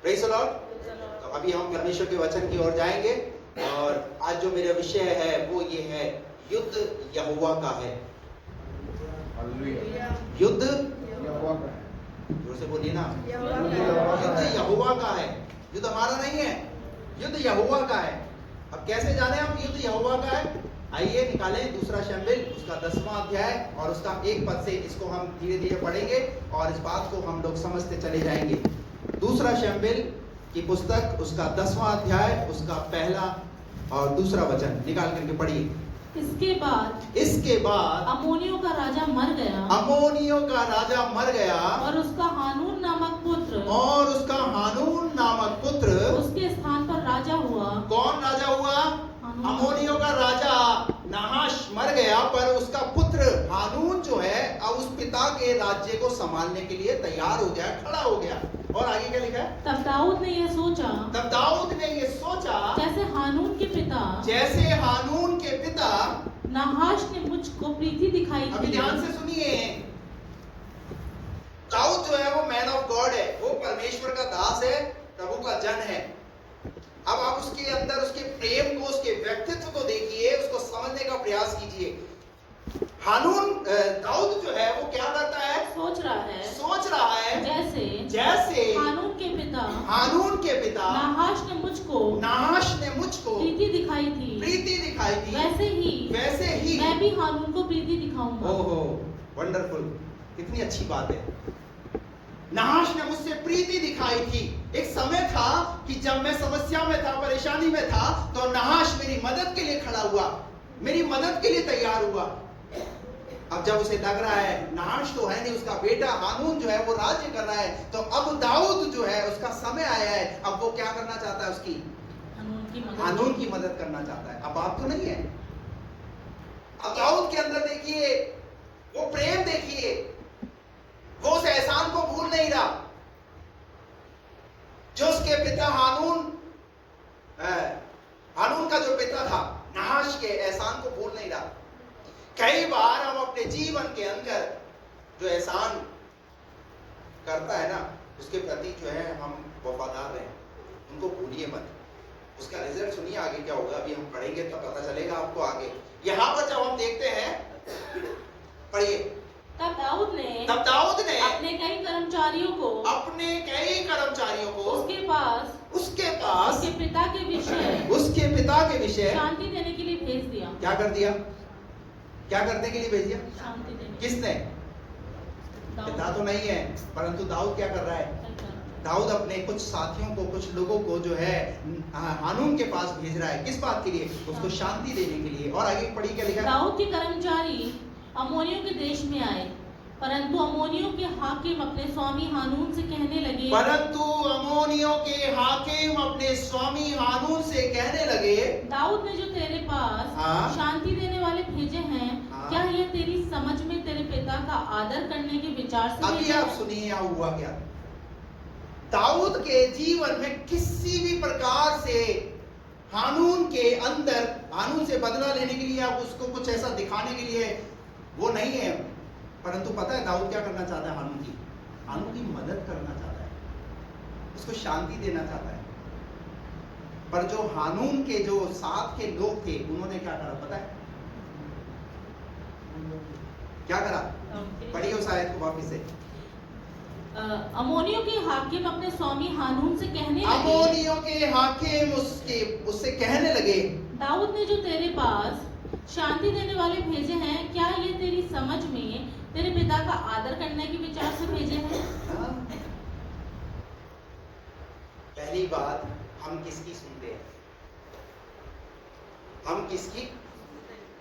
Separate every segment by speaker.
Speaker 1: Praise the Lord. तो अभी हम परमेश्वर के वचन की ओर जाएंगे और आज जो मेरा विषय है वो ये है, युद्ध यहोवा का है। युद्ध
Speaker 2: यहोवा का है।
Speaker 1: जोर से बोलिए ना,
Speaker 2: यहोवा
Speaker 1: युद्ध यहोवा का है। युद्ध हमारा नहीं है, युद्ध यहोवा का है। अब कैसे जाने हम युद्ध यहोवा का है? आइए निकालें दूसरा शमूएल उसका 10वां अध्याय और उसका 1 पद से इसको हम धीरे धीरे पढ़ेंगे और इस बात को हम लोग समझते चले जाएंगे। दूसरा शमूएल की पुस्तक उसका 10वां अध्याय उसका पहला और दूसरा वचन निकाल करके पढ़िए।
Speaker 3: इसके बाद अम्मोनियों का राजा मर गया,
Speaker 1: अम्मोनियों का राजा मर गया
Speaker 3: और उसका हानून नामक पुत्र उसके स्थान पर राजा हुआ।
Speaker 1: कौन राजा हुआ? अम्मोनियों का राजा नाहाश मर गया, पर उसका पुत्र हानून जो है अब उस पिता के राज्य को संभालने के लिए तैयार हो गया, खड़ा हो गया। और आगे क्या लिखा है?
Speaker 3: तब दाऊद ने यह सोचा, जैसे हानून के पिता नाहाश ने मुझको प्रीति दिखाई
Speaker 1: अभी
Speaker 3: दी।
Speaker 1: ध्यान से सुनिए, दाऊद जो है वो मैन ऑफ गॉड है, वो परमेश्वर का दास है, प्रभु का जन है। अब आप उसके अंदर उसके प्रेम को, उसके व्यक्तित्व को देखिए, उसको समझने का प्रयास कीजिए। हानून दाऊद जो है वो क्या करता है?
Speaker 3: सोच रहा है
Speaker 1: जैसे
Speaker 3: हानून के पिता नाहाश ने मुझको प्रीति दिखाई थी, वैसे ही मैं भी हानून को प्रीति दिखाऊंगा।
Speaker 1: ओहो, वंडरफुल, कितनी अच्छी बात है। नाहाश ने मुझसे प्रीति दिखाई थी। एक समय था कि जब मैं समस्या में था, परेशानी में था, तो नाहाश मेरी मदद के लिए खड़ा हुआ, मेरी मदद के लिए तैयार हुआ। अब जब उसे लग रहा है नाहाश तो है नहीं, उसका बेटा हानून जो है वो राज्य कर रहा है, तो अब दाऊद जो है उसका समय आया है, अब वो क्या करना चाहता है? उसकी हानून की मदद करना चाहता है। अब बात तो नहीं है। अब दाऊद के अंदर देखिए वो प्रेम, देखिए वो उस एहसान को भूल नहीं रहा जो उसके पिता हानून का जो पिता था नाहाश के एहसान को भूल नहीं रहा। कई बार हम अपने जीवन के अंदर जो एहसान करता है ना, उसके प्रति जो है हम वफादार रहे, उनको भूलिए मत। उसका रिजल्ट सुनिए आगे क्या होगा, अभी हम पढ़ेंगे तब पता चलेगा आपको आगे। यहां पर जब हम देखते हैं, पढ़िए।
Speaker 3: तब दाऊद ने अपने कई कर्मचारियों को उसके पास उसके पिता के विषय शांति देने के लिए भेज दिया।
Speaker 1: क्या कर दिया? क्या करने के लिए भेज दिया?
Speaker 3: शांति देने।
Speaker 1: किसने? पिता तो नहीं है, परंतु दाऊद क्या कर रहा है? दाऊद अपने कुछ साथियों को, कुछ लोगों को जो है हानून के पास भेज रहा है। किस बात के लिए? उसको शांति देने के लिए। और आगे पढ़ी क्या लिखा है?
Speaker 3: दाऊद के कर्मचारी अम्मोनियों के देश में आए, परंतु अम्मोनियों के हाकिम अपने स्वामी हानून से कहने लगे, दाऊद ने जो तेरे पास शांति देने वाले भेजे हैं, क्या ये तेरी समझ में तेरे पिता का आदर करने के विचार से?
Speaker 1: अभी आप सुनिए यहाँ हुआ क्या। दाऊद के जीवन में किसी भी प्रकार से हानून के अंदर, हानून से बदला लेने के लिए, आप उसको कुछ ऐसा दिखाने के लिए वो नहीं है, परंतु पता है दाऊद क्या करना चाहता है? हानून की मदद करना चाहता है, उसको शांति देना चाहता है। पर जो हानून के जो साथ के लोग थे, उन्होंने क्या करा पता है? क्या करा? पढ़िए उस आयत को वापिस से।
Speaker 3: अम्मोनियों के हाकिम अपने स्वामी हानून से कहने लगे,
Speaker 1: अम्मोनियों के हाकिम उससे कहने लगे, दाऊद
Speaker 3: ने जो तेरे पास शांति देने वाले भेजे हैं, क्या ये तेरी समझ में तेरे पिता का आदर करने के विचार से भेजे हैं?
Speaker 1: पहली बात, हम किसकी सुनते हैं? हम किसकी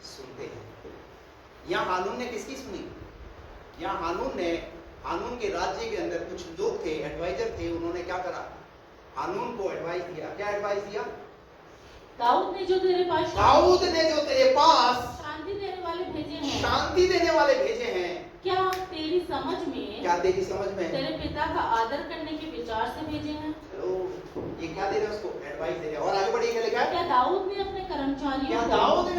Speaker 1: सुनते हैं? यहाँ हानून ने किसकी सुनी? यहाँ हानून के राज्य के अंदर कुछ लोग थे, एडवाइजर थे, उन्होंने क्या करा? हानून को एडवाइस दिया। क्या एडवाइस दिया?
Speaker 3: दाऊद ने जो तेरे पास शांति देने वाले भेजे हैं, क्या तेरी समझ में तेरे पिता का आदर करने के विचार से भेजे हैं?
Speaker 1: चलो, ये क्या दे रहे हैं? उसको एडवाइस दे रहे हैं। और आगे बढ़िए क्या लिखा है?
Speaker 3: क्या दाऊद ने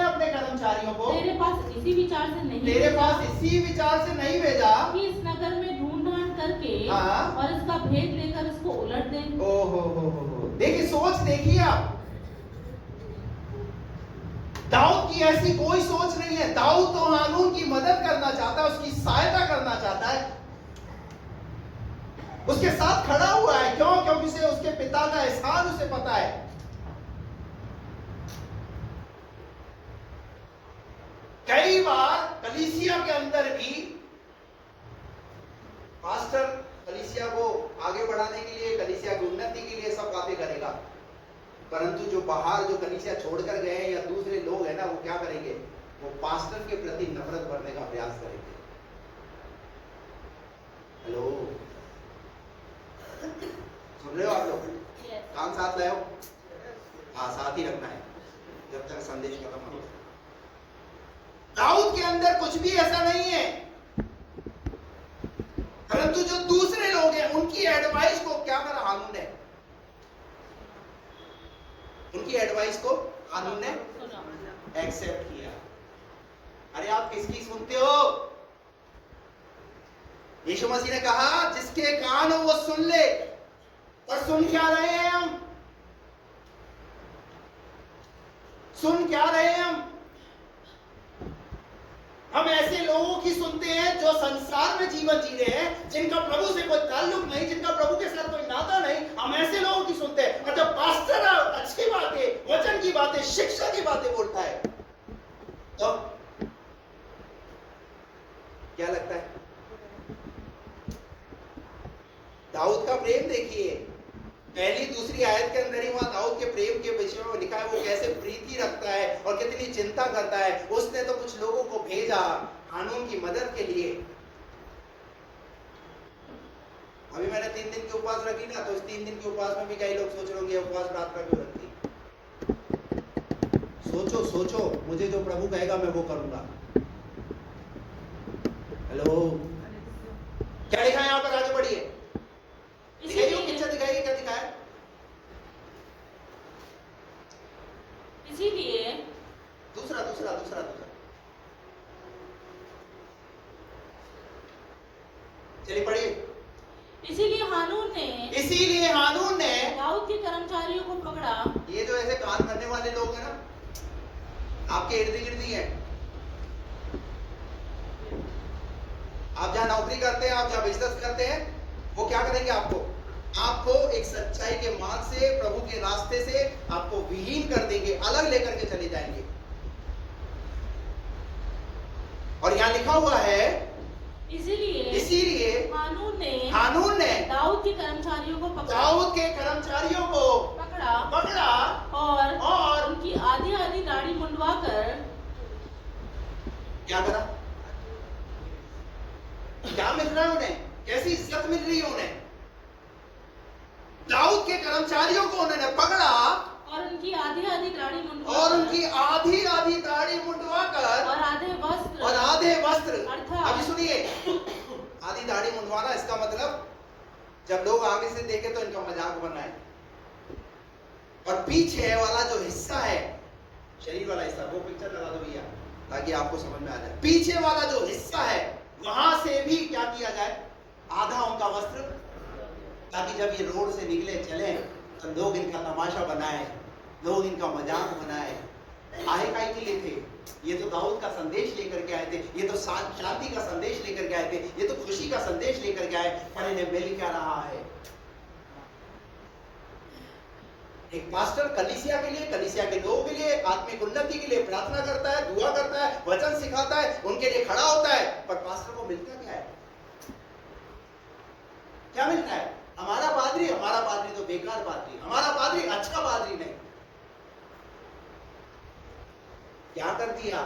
Speaker 3: अपने कर्मचारियों को तेरे पास इसी विचार से नहीं भेजा कि इस नगर में ढूंढ करके और इसका भेद लेकर इसको उलट दे? दे।
Speaker 1: ओहो, देखिए सोच देखिए आप, दाऊद की ऐसी कोई सोच नहीं है। दाऊद तो हानून की मदद करना चाहता है, उसकी सहायता करना चाहता है, उसके साथ खड़ा हुआ है। क्यों? क्योंकि उसे उसके पिता का एहसान उसे पता है। कई बार कलीसिया के अंदर भी पास्टर कलीसिया को आगे बढ़ाने के लिए, कलीसिया की उन्नति के लिए सब बातें करेगा, परंतु जो बाहर जो कलीसिया छोड़कर गए हैं या दूसरे लोग हैं ना, वो क्या करेंगे? वो पास्टर के प्रति नफरत भरने का प्रयास करेंगे। हेलो, सुन रहे हो आप लोग? काम साथ लाए हो? हाँ, साथ ही रखना है जब तक संदेश खत्म हो। दाऊद के अंदर कुछ भी ऐसा नहीं है, परंतु जो दूसरे लोग हैं उनकी एडवाइस को क्या करा हानून ने? उनकी एडवाइस को हानून ने एक्सेप्ट किया। अरे आप किसकी सुनते हो? यीशु मसीह ने कहा जिसके कान हो वो सुन ले। और सुन क्या रहे हैं हम? सुन क्या रहे हैं हम ऐसे लोगों की सुनते हैं जो संसार में जीवन जी रहे हैं, जिनका प्रभु से कोई ताल्लुक नहीं, जिनका प्रभु के साथ कोई नाता नहीं। हम ऐसे लोगों की सुनते हैं। और जब पास्टर अच्छी बातें, वचन की बातें, शिक्षा की बातें बोलता है तो क्या लगता है? दाऊद का प्रेम देखिए, पहली दूसरी आयत के अंदर ही वहां दाऊद के प्रेम के विषय में लिखा है, वो कैसे प्रीति रखता है और कितनी चिंता करता है। उसने तो कुछ लोगों को भेजा हानून की मदद के लिए। अभी मैंने 3 दिन की उपवास रखी ना, तो इस 3 दिन के उपवास में भी कई लोग सोच रहे होंगे उपवास प्रार्थना क्यों रखती। सोचो, मुझे जो प्रभु कहेगा मैं वो करूंगा। हेलो, क्या लिखा है यहाँ पर? आगे बढ़िए, दिखाइए क्या दिखा है।
Speaker 3: इसीलिए
Speaker 1: दूसरा चलिए पढ़िए।
Speaker 3: इसीलिए हानून ने दाऊद के कर्मचारियों को पकड़ा।
Speaker 1: ये जो ऐसे कान करने वाले लोग हैं ना, आपके इर्द गिर्द ही है। आप जहां नौकरी करते हैं, आप जहां बिजनेस करते हैं, वो क्या करेंगे? आपको एक सच्चाई के मार्ग से, प्रभु के रास्ते से आपको विहीन कर देंगे, अलग लेकर के चले जाएंगे। और यहां लिखा हुआ है इसीलिए हानून ने
Speaker 3: दाऊद के कर्मचारियों को
Speaker 1: पकड़ा और
Speaker 3: उनकी आधी दाढ़ी मुंडवाकर
Speaker 1: क्या करा? क्या मिल रहा है उन्हें? कैसी इज्जत मिल रही है उन्हें? दाऊद के कर्मचारियों को उन्होंने पकड़ा
Speaker 3: और उनकी आधी
Speaker 1: दाढ़ी मुंडवाकर और आधे वस्त्र। अभी सुनिए, आधी दाढ़ी मुंडवाना इसका मतलब जब लोग आगे से देखे तो इनका मजाक बनाए, और पीछे वाला जो हिस्सा है, शरीर वाला हिस्सा, वो पिक्चर लगा दो भैया ताकि आपको समझ में आ जाए। पीछे वाला जो हिस्सा है वहां से भी क्या किया जाए? आधा उनका वस्त्र, ताकि जब ये रोड से निकले चले तो लोग इनका तमाशा बनाए, लोग इनका मजाक बनाए। आए काहे के लिए थे? ये तो दाऊद का संदेश लेकर के आए थे, ये तो शांति का संदेश लेकर के आए थे, ये तो खुशी का संदेश लेकर के आए, पर इन्हें मिल क्या रहा है? एक पास्टर कलीसिया के लिए, कलीसिया के लोगों के लिए, आत्मिक उन्नति के लिए प्रार्थना करता है, दुआ करता है, वचन सिखाता है, उनके लिए खड़ा होता है, पर पास्टर को मिलता क्या है? क्या मिलता है? हमारा पादरी तो बेकार पादरी, हमारा पादरी अच्छा पादरी नहीं। क्या कर दिया?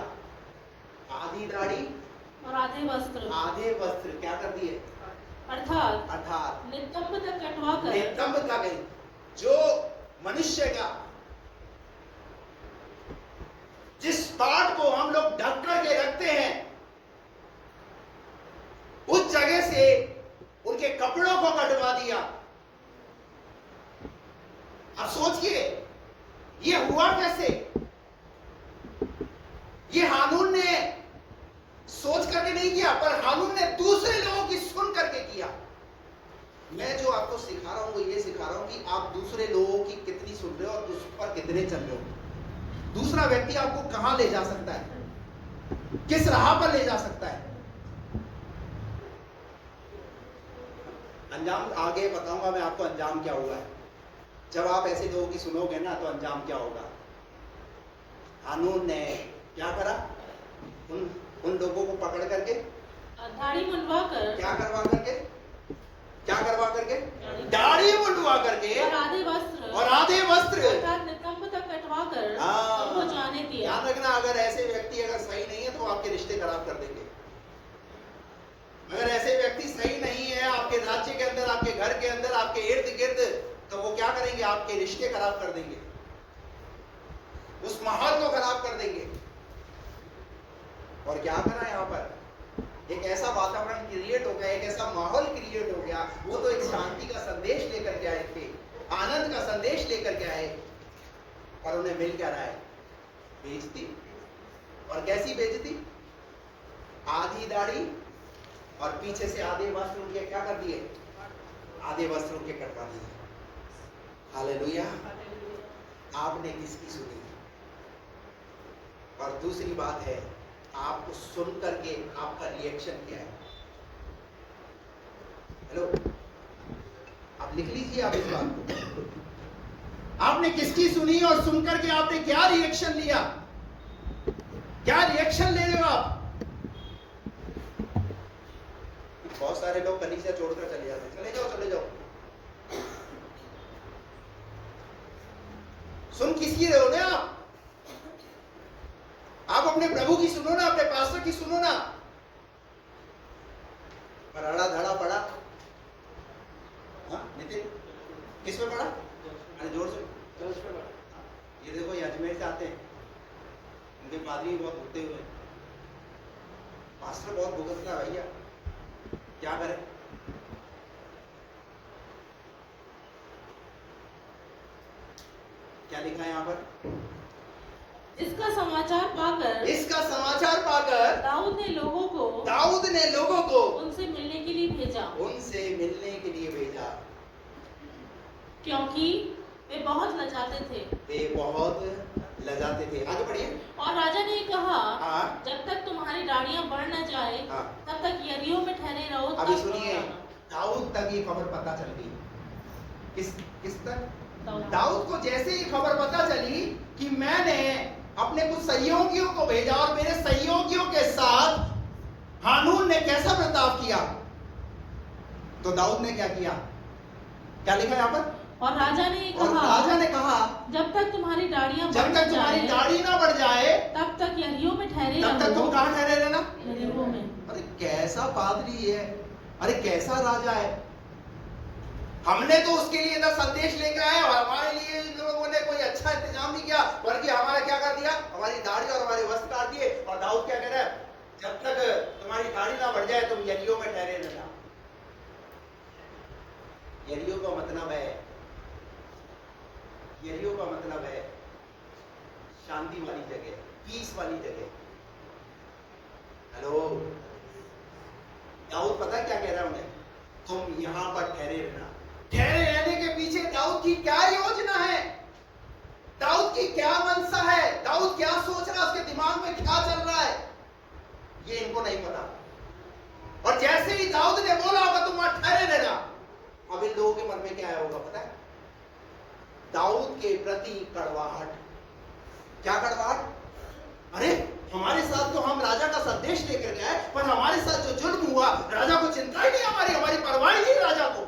Speaker 1: आधी दाढ़ी
Speaker 3: और आधे
Speaker 1: वस्त्र क्या कर दिए? अर्थात नितंब तक जो मनुष्य का जिस पार्ट को हम लोग ढक करके रखते हैं, उस जगह से उनके कपड़ों को कटवा दिया। अब सोचिए ये हुआ कैसे? ये हानून ने सोच करके नहीं किया, पर हानून ने दूसरे लोगों की सुन करके किया। मैं जो आपको सिखा रहा हूँ वो ये सिखा रहा हूँ कि आप दूसरे लोगों की कितनी सुन रहे हो और उस पर कितने चल रहे हो। दूसरा व्यक्ति आपको कहां ले जा सकता है, किस राह पर ले जा सकता है। अंजाम आगे बताऊंगा मैं आपको, अंजाम क्या हुआ है जब आप ऐसे लोगों की सुनोगे ना, तो अंजाम क्या होगा। हानून ने क्या करा, उन लोगों को पकड़ करके
Speaker 3: दाढ़ी मुंडवा कर,
Speaker 1: क्या करवा करके, क्या करवा करके, दाढ़ी मुंडवा करके और आधे वस्त्र
Speaker 3: अर्थात नितंब तक कटवा कर उनको जाने दिया।
Speaker 1: ध्यान रखना, अगर ऐसे व्यक्ति अगर सही नहीं है तो आपके रिश्ते खराब कर देंगे। अगर ऐसे व्यक्ति सही नहीं है आपके राज्य के अंदर, आपके घर के अंदर, आपके इर्द गिर्द, तो वो क्या करेंगे, आपके रिश्ते खराब कर देंगे, उस माहौल को खराब कर देंगे। और क्या करा यहाँ पर, एक ऐसा वातावरण क्रिएट हो गया, एक ऐसा माहौल क्रिएट हो गया। वो तो एक शांति का संदेश लेकर के आए थे, आनंद का संदेश लेकर के आए, और उन्हें मिल क्या रहा है, बेइज्जती। और कैसी बेइज्जती, आधी दाढ़ी और पीछे से आधे वस्त्र उनके क्या कर दिए, आधे वस्त्र उनके कटवा दिए। हालेलुया। आपने किसकी सुनी। और दूसरी बात है, आपको सुन करके आपका रिएक्शन क्या है। हेलो, आप लिख लीजिए आप इस बात को, आपने किसकी सुनी और सुन करके आपने क्या रिएक्शन लिया, क्या रिएक्शन ले रहे हो आप। बहुत सारे लोग कलीसिया छोड़कर चले जाते हैं, चले जाओ चले जाओ। सुन किसकी रहे हो ना आप अपने प्रभु की सुनो ना, अपने पास्टर की सुनो ना। पर अड़ा धड़ा पड़ा, हाँ नितिन किस पे पड़ा, अरे जोर से चर्च पे पड़ा। ये देखो ये अजमेर से आते हैं, उनके पादरी बहुत भुगते हुए, पास्टर बहुत भुगतता है भैया, क्या करें। क्या लिखा है यहाँ पर,
Speaker 3: इसका समाचार पाकर दाऊद ने लोगों को उनसे मिलने के लिए भेजा, क्योंकि वे बहुत लजाते थे। आगे पढ़िए। और राजा ने कहा, जब तक तुम्हारी दाढ़ियां बढ़ न जाए, तब तक यरीहो में ठहरे रहो।
Speaker 1: अभी सुनिए, दाऊद तक ये खबर पता चल गई। किस तक, दाऊद को जैसे ही खबर पता चली कि मैंने अपने कुछ सहयोगियों को भेजा और मेरे सहयोगियों के साथ हानून ने कैसा बर्ताव किया, तो दाऊद ने क्या किया, क्या लिखा यहाँ पर,
Speaker 3: और राजा ने कहा जब तक तुम्हारी दाढ़ी ना बढ़ जाए तब तक यरीहो में ठहरे रहो।
Speaker 1: तब तक तुम कहाँ ठहरे रहना,
Speaker 3: यरीहो में।
Speaker 1: अरे कैसा पादरी है, अरे कैसा राजा है। हमने तो उसके लिए इधर संदेश लेकर आए और हमारे लिए इन लोगों ने कोई अच्छा इंतजाम नहीं किया, बल्कि हमारा क्या कर दिया, हमारी दाढ़ी और हमारे वस्त्र काट दिए। और दाऊद क्या कह रहा है, जब तक तुम्हारी दाढ़ी ना बढ़ जाए तुम यरीहो में ठहरे रहना। यरीहो का मतलब है शांति वाली जगह, पीस वाली जगह। हेलो, दाऊद पता क्या कह रहा है उन्हें, तुम यहां पर ठहरे रहना। ठहरे रहने के पीछे दाऊद की क्या योजना है, दाऊद की क्या मनसा है, दाऊद क्या सोच रहा है, उसके दिमाग में क्या चल रहा है, ये इनको नहीं पता। और जैसे ही दाऊद ने बोला होगा तुम वहां ठहरे रहना, अब इन लोगों के मन में क्या आया होगा पता है, दाऊद के प्रति कड़वाहट। क्या कड़वाहट, अरे हमारे साथ तो हम राजा का संदेश लेकर गए, पर हमारे साथ जो जुल्म हुआ, राजा को चिंता ही नहीं, हमारी परवाह नहीं राजा को।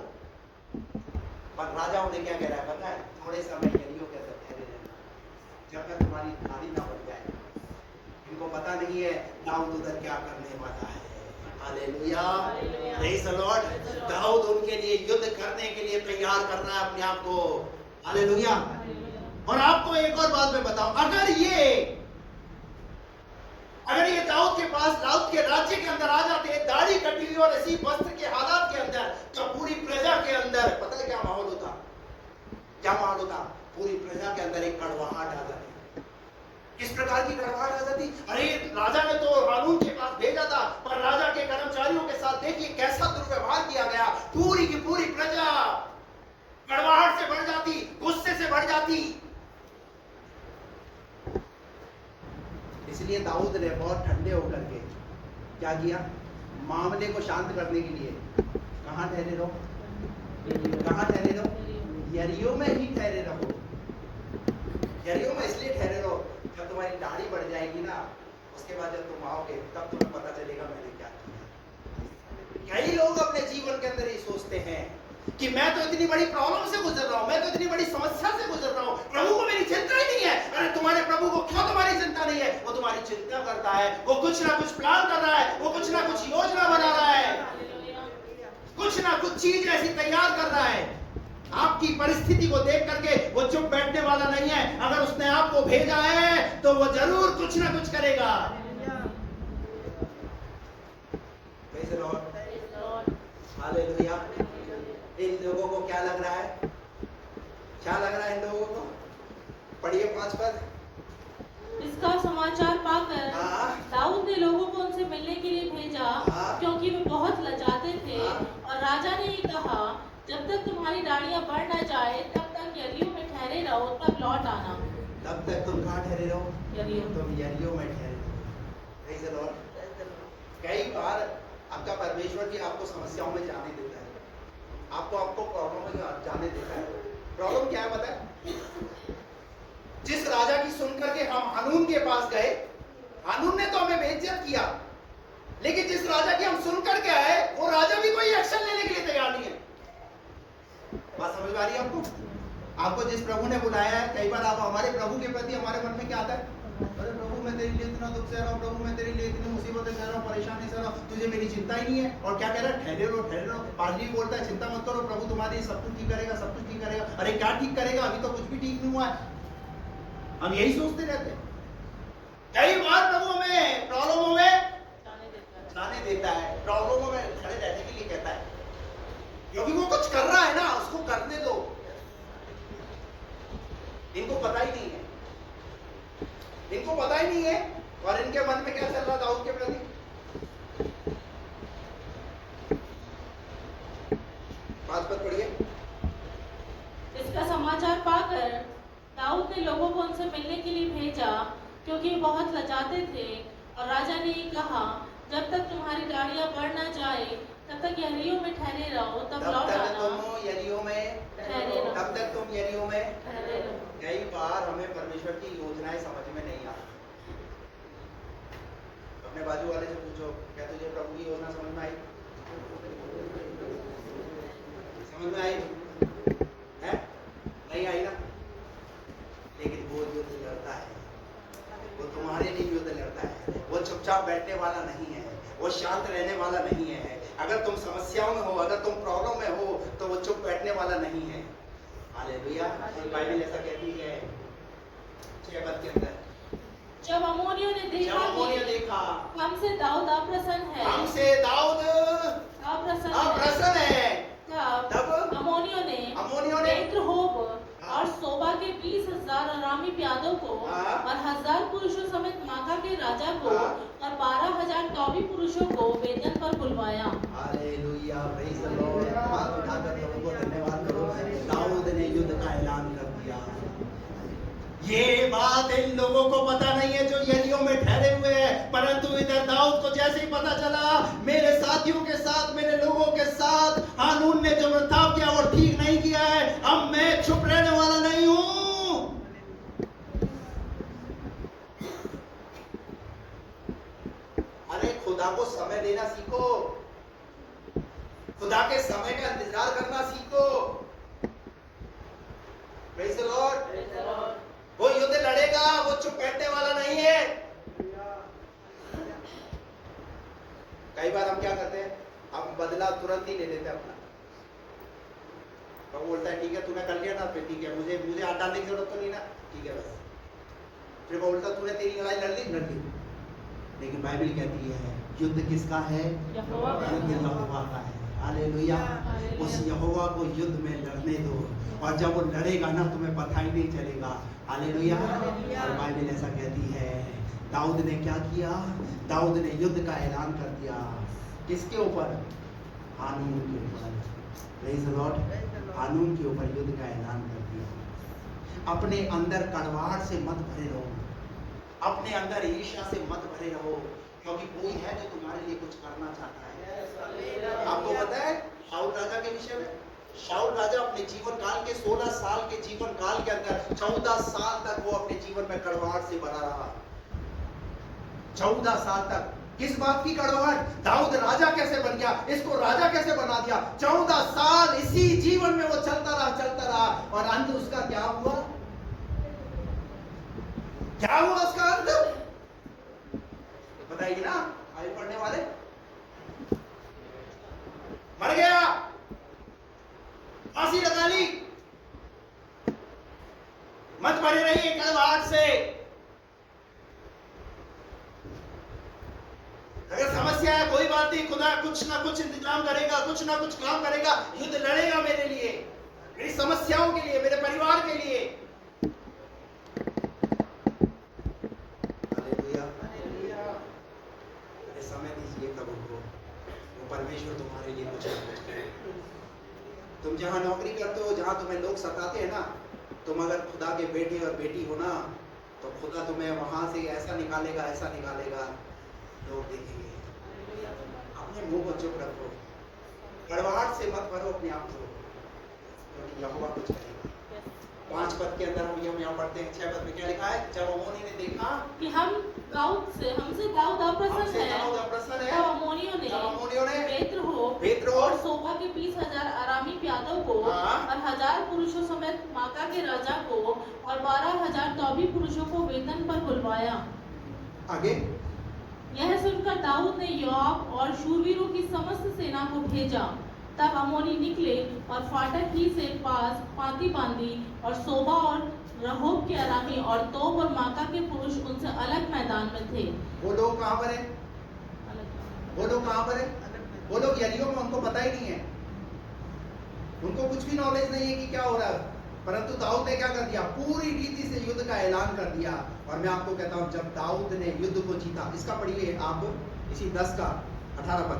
Speaker 1: पर राजा उन्हें क्या कह रहा है पता है, थोड़े समय यरीहो के अंदर ठहरे रहना, जब तक तुम्हारी दाढ़ी ना बढ़ जाए। इनको पता नहीं है दाऊद उधर क्या करने वाला है। Hallelujah, praise the lord. दाऊद उनके लिए युद्ध करने के लिए तैयार कर रहा है अपने आप को। हालेलुया। और आपको एक और बात मैं बताऊं, अगर ये दाऊद के पास, दाऊद के राज्य के अंदर आ जाते, दाढ़ी कटी हुई और इसी वस्त्र के हालात के अंदर, तो पूरी प्रजा के अंदर पता है क्या माहौल होता, क्या माहौल होता, पूरी प्रजा के अंदर एक कड़वाहट आ जाती। किस प्रकार की कड़वाहट आ जाती, अरे राजा ने तो हानून के पास भेजा था, पर राजा के कर्मचारियों के साथ देखिए कैसा दुर्व्यवहार किया गया। पूरी की पूरी प्रजा इसलिए दाऊद ने बहुत ठंडे होकर के क्या किया, मामले को शांत करने के लिए कहाँ ठहरे रहो, कहाँ ठहरे रहो, यरीहो में ही ठहरे रहो। यरीहो में इसलिए ठहरे रहो, जब तुम्हारी दाढ़ी बढ़ जाएगी ना, उसके बाद जब तुम आओगे तब तुम्हें पता चलेगा मैंने क्या किया। कई लोग अपने जीवन के अंदर ये सोचते हैं कि मैं तो इतनी बड़ी प्रॉब्लम से गुजर रहा हूं, मैं तो इतनी बड़ी समस्या से गुजर रहा हूं, प्रभु को मेरी चिंता ही नहीं है। अरे तुम्हारे प्रभु को क्यों तुम्हारी चिंता नहीं है? वो तुम्हारी चिंता करता है, वो कुछ ना कुछ प्लान कर रहा है, वो कुछ ना कुछ योजना बना रहा है, कुछ ना कुछ चीज ऐसी तैयार कर रहा है। आपकी परिस्थिति को देख करके वो चुप बैठने वाला नहीं है। अगर उसने आपको भेजा है तो वो जरूर कुछ ना कुछ करेगा। हालेलुया। इन लोगों को क्या लग रहा है, क्या लग रहा है इन लोगों को? पढ़िए 5 पद।
Speaker 3: इसका समाचार पाकर दाऊद ने लोगों को उनसे मिलने के लिए भेजा, क्योंकि वे बहुत लजाते थे। और राजा ने ये कहा, जब तक तुम्हारी दाढ़ियां बढ़ न जाए तब तक यरीहो में ठहरे रहो, तब लौट आना।
Speaker 1: तब तक तुम कहाँ ठहरे रहो?
Speaker 3: यरीहो।
Speaker 1: तुम यरीहो में ठहरे रहो। Praise the Lord। कई बार आपका परमेश्वर जी आपको समस्याओं में जाने देता है, आपको प्रॉब्लम में जाने देता है। प्रॉब्लम क्या है पता है? जिस राजा की सुन करके हम हानून के पास गए, हानून ने तो हमें बेइज्जत किया, लेकिन जिस राजा की हम सुन करके आए वो राजा भी कोई एक्शन लेने के लिए तैयार नहीं है। बात समझ में आ रही है आपको? आपको जिस प्रभु ने बुलाया है, कई बार आप हमारे प्रभु के प्रति हमारे मन में क्या आता है, अरे प्रभु मैं तेरे लिए इतना दुख सह रहा हूँ, प्रभु मैं तेरे लिए इतनी मुसीबतें सह रहा हूँ, परेशानी सह रहा हूँ, तुझे मेरी चिंता ही नहीं है। और क्या कह रहा है? ठहरे रहो, ठहरे रहो। पादरी बोलता है चिंता मत करो, प्रभु तुम्हारी सब कुछ ठीक करेगा, सब कुछ ठीक करेगा। अरे क्या ठीक करेगा? अभी तो कुछ भी ठीक नहीं हुआ है। हम यही सोचते रहते हैं। कई बार प्रभु हमें प्रॉब्लमों में जाने देता है, प्रॉब्लमों में खड़े रहने के लिए कहता है, क्योंकि वो कुछ कर रहा है ना, उसको करने दो। इनको पता ही नहीं है, इनको पता ही नहीं है। और इनके मन में क्या चल रहा दाऊद के प्रति? 5 पद पढ़िए।
Speaker 3: इसका समाचार पाकर दाऊद ने लोगों को उनसे मिलने के लिए भेजा, क्योंकि वे बहुत लजाते थे। और राजा ने ये कहा, जब तक तुम्हारी दाढ़ियां बढ़ न जाए तब तक यरीहो में ठहरे रहो, तब लौट आना।
Speaker 1: तुम यरीहो में
Speaker 3: ठहरे रहो।
Speaker 1: तब तक तुम यरीहो में
Speaker 3: ठहरे रहो।
Speaker 1: कई बार हमें परमेश्वर की योजनाएं समझ में नहीं आती। अपने बाजू वाले से पूछो, क्या तुझे प्रभु की योजना समझ में आई? समझ में आई है? नहीं आई ना? लेकिन वो युद्ध लड़ता है, वो तुम्हारे लिए युद्ध लड़ता है। वो चुपचाप बैठने वाला नहीं है, वो शांत रहने वाला नहीं है। अगर तुम समस्याओं में हो, अगर तुम प्रॉब्लम में हो, तो वो चुप बैठने वाला नहीं है। हालेलुया। बाइबल ऐसा कहती है 6 पद के अंदर,
Speaker 3: जब अम्मोनियों ने देखा हमसे दाऊद अप्रसन्न है,
Speaker 1: हमसे दाऊद अप्रसन्न है, तब
Speaker 3: अम्मोनियों ने रेहोब और सोबा के 20,000 अरामी प्यादों को और 1000 पुरुषों समेत माका के राजा को और 12,000 तौबी पुरुषों को वेतन पर बुलवाया।
Speaker 1: हालेलुया। Praise the Lord. हाथ उठाकर प्रभु को धन्यवाद करो। दाऊद ने युद्ध का ऐलान कर दिया। ये बात इन लोगों को पता नहीं है जो यरीहो में ठहरे हुए हैं, परंतु इधर दाऊद को जैसे ही पता चला मेरे साथियों के साथ, मेरे लोगों के साथ हानून ने जो बर्ताव किया वो ठीक नहीं किया है, अब मैं चुप रहने वाला नहीं हूं। अरे खुदा को समय देना सीखो, खुदा के समय का इंतजार करना सीखो। Praise the Lord. वो युद्ध लड़ेगा, वो चुप बैठने वाला नहीं है। कई बार हम क्या करते हैं, हम बदला तुरंत ही ले लेते हैं अपना। तो बोलता है ठीक है तूने कर लिया ना, फिर ठीक है, मुझे हाथ डालने की जरूरत तो नहीं ना, ठीक है बस। फिर वो बोलता तूने तेरी लड़ाई लड़ ली। लेकिन बाइबल कहती है युद्ध किसका है? युद्ध यहोवा का है। हालेलुया। उस यहोवा को युद्ध में लड़ने दो, और जब वो लड़ेगा ना तुम्हें पता ही नहीं चलेगा। हालेलुया। और बाइबल ऐसा कहती है दाऊद ने क्या किया? दाऊद ने युद्ध का ऐलान कर दिया। किसके ऊपर? हानून के ऊपर। Praise the Lord. हानून के ऊपर युद्ध का ऐलान कर दिया। अपने अंदर कड़वाहट से मत भरे रहो, अपने अंदर ईर्ष्या से मत भरे रहो, क्योंकि कोई है जो तुम्हारे लिए कुछ करना चाहता है। आपको पता है शाऊल राजा के विषय में? शाऊल राजा अपने जीवन काल के 16 साल के जीवन काल के अंदर 14 साल तक वो अपने जीवन में कड़वाहट से भरा रहा। 14 साल तक किस बात की कड़वाहट? दाऊद राजा कैसे बन गया, इसको राजा कैसे बना दिया। 14 साल इसी जीवन में वो चलता रहा और अंत उसका क्या हुआ? क्या हुआ उसका अंत? बताइए ना आगे पढ़ने वाले। मर गया, फांसी लगा ली। मत भरे रहिए कड़वाहट से। अगर समस्या है कोई बात नहीं, खुदा कुछ ना कुछ इंतजाम करेगा, कुछ ना कुछ काम करेगा, युद्ध लड़ेगा मेरे लिए, मेरी समस्याओं के लिए, मेरे परिवार के लिए। हालेलुया। अरे समय दीजिए प्रभु को, वो परमेश्वर तुम्हारे लिए कुछ ना कुछ करे। तुम जहां नौकरी करते हो, जहां तुम्हें लोग सताते हैं ना, तुम अगर खुदा के बेटे और बेटी हो ना, तो खुदा तुम्हें वहां से ऐसा निकालेगा, लोग देखेंगे। अपने मुंह को चुप रखो, कड़वाहट से मत भरो अपने आप को, क्योंकि यहोवा कुछ करेगा। 5 पद के अंदर हम यहाँ पढ़ते हैं, 6 पद में क्या लिखा है? जब अम्मोनी ने देखा
Speaker 3: कि हमसे दाऊद अप्रसन्न है, तब अम्मोनियों ने पेत्र और सोबा के 20,000 अरामी प्यादों को और 1000 पुरुषों समेत माका के राजा को और 12,000 तौबी पुरुषों को वेतन पर बुलवाया।
Speaker 1: आगे
Speaker 3: यह सुनकर दाऊद ने योआब और शूरवीरों की समस्त सेना को भेजा। तब अम्मोनी निकले और फाटक ही से पास पाती बांधी, और सोबा और रहोब के अरामी और तोब और माका के पुरुष उनसे अलग मैदान में थे।
Speaker 1: वो लोग कहाँ पर है? वो लोग कहाँ पर है? वो लोग यरीहो में, उनको पता ही नहीं है, उनको कुछ भी नॉलेज नहीं है कि क्या हो रहा है। परंतु दाऊद ने क्या कर दिया? पूरी रीति से युद्ध का ऐलान कर दिया। और मैं आपको कहता हूं, जब दाऊद ने युद्ध को जीता, इसका पढ़िए आप इसी 10 का 18 पद।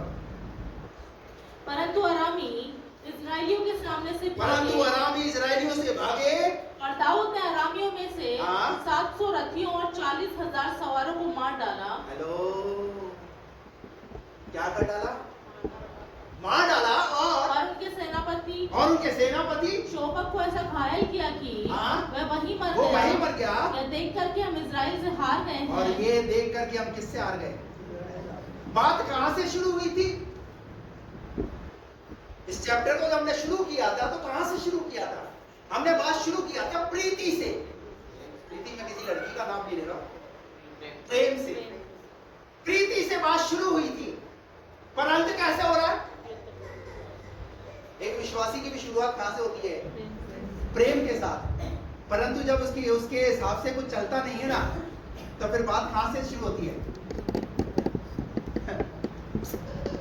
Speaker 3: परंतु अरामी इस्राएलियों के सामने से भागे, और दाऊद ने अरामियों में से 700 रथियों और 40,000 सवारों को मार डाला।
Speaker 1: हेलो, क्या कर डाला? मार डाला। और उनके सेनापति
Speaker 3: शोबक को ऐसा घायल किया कि वह वहीं मर गया। यह देख करके हम इजराइल से हार गए हैं।
Speaker 1: और ये देख करके हम किससे हार गए? बात कहां से शुरू हुई थी? इस चैप्टर को जब हमने शुरू किया था तो कहां से शुरू किया था? हमने बात शुरू किया था प्रीति से। प्रीति में किसी लड़की का नाम नहीं ले रहा, प्रेम से। प्रीति से बात शुरू हुई थी, पर अंत कैसे हो रहा है? एक विश्वासी की भी शुरुआत कहां से होती है? प्रेम के साथ। परंतु जब उसके हिसाब से कुछ चलता नहीं है ना, तो फिर बात कहां से शुरू होती है?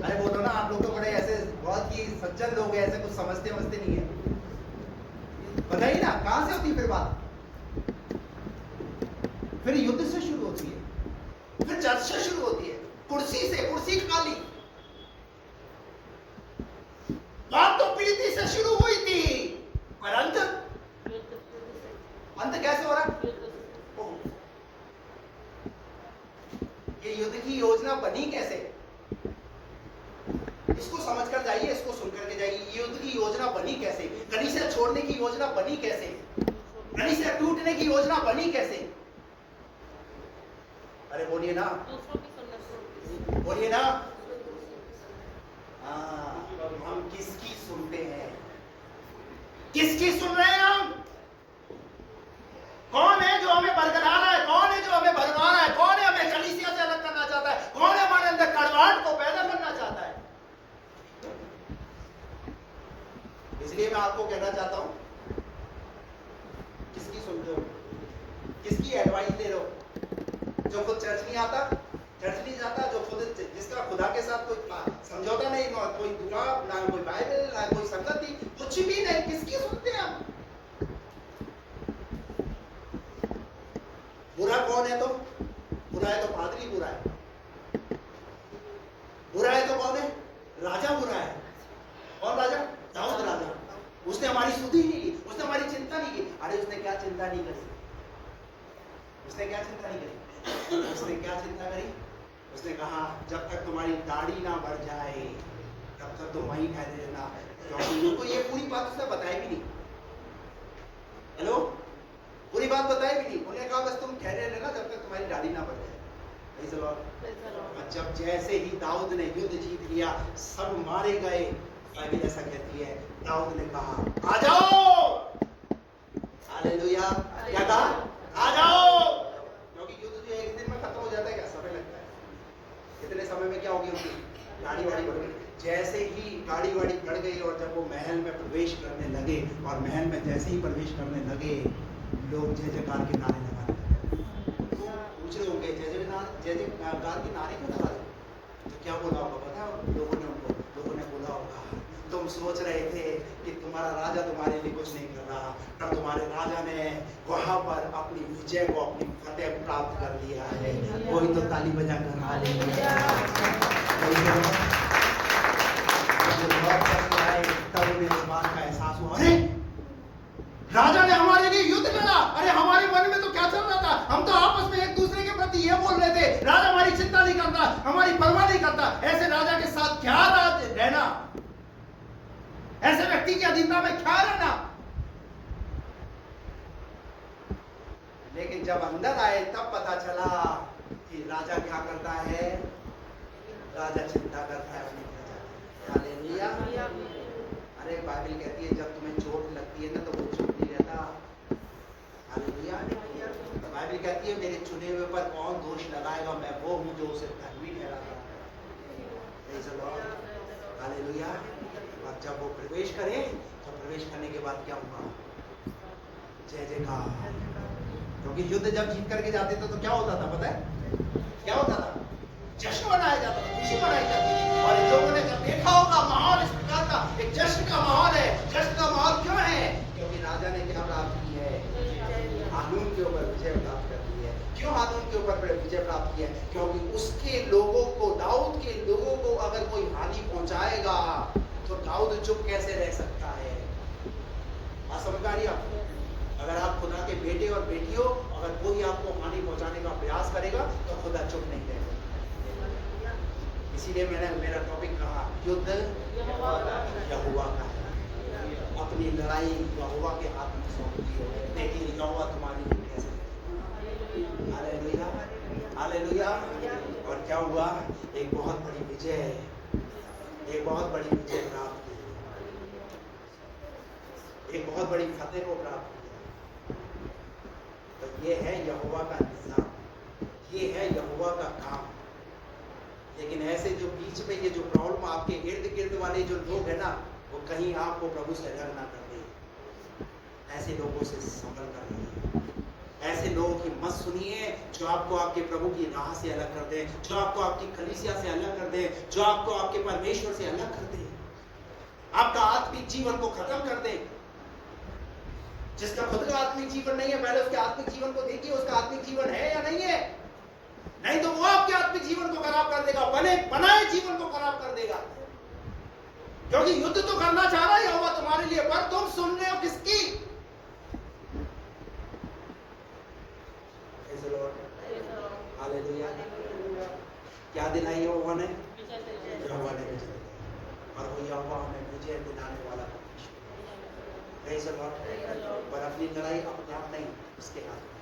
Speaker 1: अरे बोलो ना, आप लोग तो बड़े ऐसे बहुत ही सज्जन लोग हैं, ऐसे कुछ समझते नहीं है। बताइए ना, कहां से होती है फिर बात? फिर युद्ध से शुरू होती है, फिर चर्चा शुरू होती है, कुर्सी खाली। बात तो प्रीति से शुरू हुई थी, पर अंत कैसे हो रहा है? ये युद्ध की योजना बनी कैसे? इसको समझ कर जाइए, इसको सुन करके जाइए। युद्ध की योजना बनी कैसे? कलीसिया छोड़ने की योजना बनी कैसे? कलीसिया टूटने की योजना बनी कैसे? अरे बोलिए ना, बोलिए ना। हम किसकी सुनते हैं? किसकी सुन रहे हैं हम? कौन है जो हमें बरकरार है? कौन है जो हमें भरवा रहा है? कौन है हमें कलीसिया से अलग करना चाहता है? कौन है हमारे अंदर कड़वाहट को पैदा करना चाहता है? इसलिए मैं आपको कहना चाहता हूं, किसकी सुनते हो? किसकी एडवाइस ले रहे हो? जो खुद चर्च नहीं आता, चर्च नहीं जाता, जो खुद जिसका खुदा के साथ कोई समझौता नहीं, ना कोई दुआ, ना कोई बाइबल, ना कोई संगति, कुछ भी नहीं। किसकी सुनते हैं हम? बुरा कौन है? तो बुरा है तो पादरी बुरा है। बुरा है तो कौन है? राजा बुरा है। कौन राजा? दाऊद राजा। उसने हमारी सुधि नहीं ली, उसने हमारी चिंता नहीं की। अरे उसने क्या चिंता नहीं करी? उसने क्या चिंता नहीं करी? उसने क्या चिंता करी? उसने कहा जब तक तुम्हारी दाढ़ी ना बढ़ जाए तब तक तुम वहीं ठहरे रहना, क्योंकि उनको ये पूरी बात उसने बताई भी नहीं। हेलो, पूरी बात बताई भी नहीं। उन्होंने कहा बस तुम ठहरे रहना जब तक तुम्हारी दाढ़ी ना बढ़ जाए। और जब जैसे ही दाऊद ने युद्ध जीत लिया, सब मारे गए, बाइबल ऐसा कहती है, दाऊद ने कहा आ जाओ। हालेलुया। क्या कहा? आ जाओ। क्योंकि युद्ध जो एक दिन में खत्म हो जाता है क्या? समय लगता है। इतने समय में क्या होगी? उनकी गाड़ी वाड़ी बढ़ गई। जैसे ही गाड़ी वाड़ी बढ़ गई और जब वो महल में प्रवेश करने लगे, और महल में जैसे ही प्रवेश करने लगे, लोग जय जयकार के नारे लगाने लगे। पूछ रहे होंगे जय जयकार के नारे क्यों लगा रहे? तो क्या बोला होगा पता है लोगों ने बोला होगा, तुम सोच रहे थे कि तुम्हारा राजा तुम्हारे लिए कुछ नहीं कर रहा, तब तुम्हारे राजा ने वहां पर अपनी विजय को, अपनी फतेह प्राप्त कर लिया है। कोई तो ताली बजा कर हालेलुया। तब उन्हें इस बात का एहसास हुआ, अरे राजा ने हमारे लिए युद्ध लड़ा। अरे हमारे मन में तो क्या चल रहा था? हम तो आपस में एक दूसरे के प्रति ये बोल रहे थे, राजा हमारी चिंता नहीं करता, हमारी परवाह नहीं करता। ऐसे राजा के साथ क्या रहना? ऐसे व्यक्ति की अधीनता में क्या रहना? लेकिन जब अंदर आए तब पता चला कि राजा क्या करता है। राजा चिंता करता है अपनी प्रजा। हालेलुया। अरे बाइबल कहती है जब तुम्हें चोट लगती है ना तो वो चुप नहीं रहता। हालेलुया। बाइबल कहती है मेरे चुने हुए पर कौन दोष लगाएगा? मैं वो हूँ जो उसे धर्मी ठहराता है। हालेलुया। और जब वो प्रवेश करे तो प्रवेश करने के बाद क्या हुआ? जय जयकार। क्योंकि युद्ध जब जीत करके जाते थे तो क्या होता था पता है? क्या होता था? जश्न मनाया जाता था, खुशी मनाई जाती थी। और इन लोगों ने जब देखा होगा माहौल इस प्रकार का, एक जश्न का माहौल है। जश्न का माहौल क्यों है? क्योंकि राजा ने क्या प्राप्त की है? हानून के ऊपर विजय प्राप्त कर ली है। क्यों हानून के ऊपर विजय प्राप्त की है? क्योंकि उसके लोगों को, दाऊद के लोगों को अगर कोई हानि पहुंचाएगा तो दाऊद चुप कैसे रह सकता है? समझ आ रही आपको? अगर आप खुदा के बेटे और बेटी हो, अगर कोई आपको हानि पहुंचाने का प्रयास करेगा तो खुदा चुप नहीं रहेगा। इसीलिए मैंने मेरा टॉपिक कहा युद्ध यहोवा का है। अपनी लड़ाई यहोवा के हाथ में सौंप दियो, देखिए यहोवा तुम्हारी कैसे। हालेलुया। हालेलुया। और क्या हुआ? एक बहुत बड़ी विजय प्राप्त की, एक बहुत बड़ी फतेह को प्राप्त किया। तो ये है यहोवा का निजाम, ये है यहोवा का काम। लेकिन ऐसे जो बीच में ये जो प्रॉब्लम आपके इर्द गिर्द वाले जो लोग हैं ना, वो कहीं आपको प्रभु से अलग ना कर दे। ऐसे लोगों से संभल कर रहिए। ऐसे लोगों की मत सुनिए जो आपको आपके प्रभु की राह से अलग कर दे, जो आपको आपकी कलीसिया से अलग कर दे, जो आपको आपके परमेश्वर से अलग कर दे, आपका आत्मिक जीवन को खत्म कर दे। जिसका खुद का आत्मिक जीवन नहीं है, पहले उसके आत्मिक जीवन को देखिए, उसका आत्मिक जीवन है या नहीं है। नहीं तो वो आपके आत्मिक जीवन को खराब कर देगा, बनाए जीवन को खराब कर देगा। क्योंकि युद्ध तो करना चाह रहा है यहोवा तुम्हारे लिए, पर तुम सुन रहे हो किसकी? हालेलुया। क्या दिलाई यहोवा ने? यहोवा ने विजय, और वो यहोवा हमें विजय दिलाने वाला पर अपनी लड़ाई अपने आप नहीं, उसके हाथ में।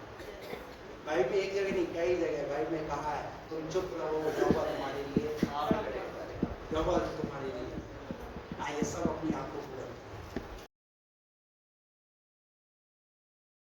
Speaker 1: भाई में एक जगह नहीं, कई जगह भाई में कहा है तुम चुप रहो, यहोवा तुम्हारे लिए, यहोवा तुम्हारे लिए। आइए सब अपनी आंखों को